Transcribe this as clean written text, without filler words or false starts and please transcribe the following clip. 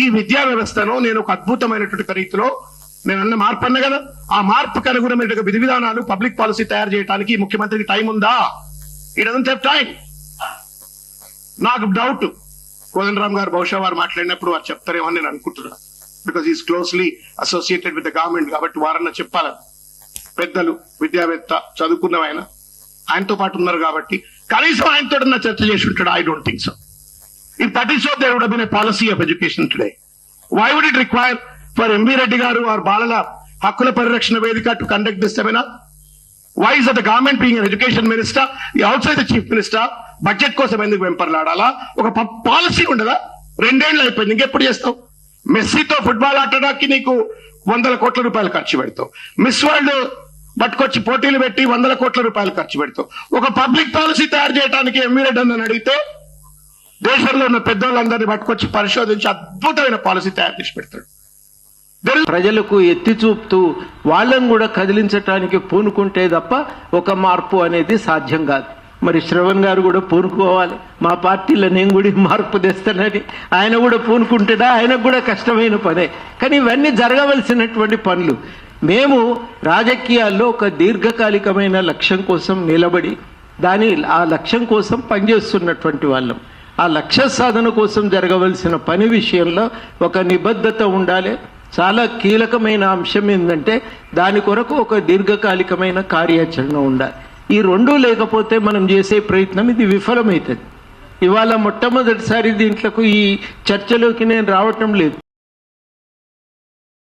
ఈ విద్యా వ్యవస్థను నేను ఒక అద్భుతమైనటువంటి రీతిలో నేను అన్న మార్పు అన్న కదా, ఆ మార్పుకు అనుగుణమైన విధి విధానాలు పబ్లిక్ పాలసీ తయారు చేయడానికి ముఖ్యమంత్రికి టైం ఉందా? ఈ డజంట్ హావ్ టైం. నాకు డౌట్, కోదండరామ్ గారు బహుశా వారు మాట్లాడినప్పుడు వారు చెప్తారేమో అని నేను అనుకుంటున్నాను. Because is closely associated with the government కాబట్టి వారన్నా చెప్పాలని. పెద్దలు, విద్యావేత్త, చదువుకున్న ఆయనతో పాటు ఉన్నారు కాబట్టి కనీసం ఆయనతో చర్చ చేసి ఉంటాడు. I don't think so. If that is so, there would have been a policy of education today. Why would it require for MV Reddy garu or బాలల హక్కుల పరిరక్షణ వేదిక to conduct this seminar? Why is that the government being an education minister, also the chief minister, budget కోసం ఎందుకు వెంపర్లాడాలా? ఒక policy ఉండదా? 2 ఏళ్ళు అయిపోయింది, ఇంకెప్పుడు చేస్తావు? మెస్సీతో ఫుట్బాల్ ఆడడానికి నీకు 100 కోట్ల రూపాయలు ఖర్చు పెడతావు. మిస్ వరల్డ్ పట్టుకొచ్చి పోటీలు పెట్టి 100 కోట్ల రూపాయలు ఖర్చు పెడతావు. ఒక పబ్లిక్ పాలసీ తయారు చేయడానికి ఎంవీ రెడ్డి అని అడిగితే దేశంలో ఉన్న పెద్దోళ్ళందరినీ పట్టుకొచ్చి పరిశోధించి అద్భుతమైన పాలసీ తయారు చేసి పెడతాడు. ప్రజలకు ఎత్తి చూపుతూ వాళ్ళని కూడా కదిలించడానికి పూనుకుంటే తప్ప ఒక మార్పు అనేది సాధ్యం కాదు. మరి శ్రవణ్ గారు కూడా పూనుకోవాలి. మా పార్టీలో నేను కూడా మార్పు తెస్తానని ఆయన కూడా పూనుకుంటాడా? ఆయనకు కూడా కష్టమైన పనే. కానీ ఇవన్నీ జరగవలసినటువంటి పనులు. మేము రాజకీయాల్లో ఒక దీర్ఘకాలికమైన లక్ష్యం కోసం నిలబడి ఆ లక్ష్యం కోసం పనిచేస్తున్నటువంటి వాళ్ళం. ఆ లక్ష్య సాధన కోసం జరగవలసిన పని విషయంలో ఒక నిబద్ధత ఉండాలి. చాలా కీలకమైన అంశం ఏంటంటే దాని కొరకు ఒక దీర్ఘకాలికమైన కార్యాచరణ ఉండాలి. ఈ రెండూ లేకపోతే మనం చేసే ప్రయత్నం ఇది విఫలమవుతుంది. ఇవాళ మొట్టమొదటిసారి దీంట్లోకి ఈ చర్చలోకి నేను రావటం లేదు.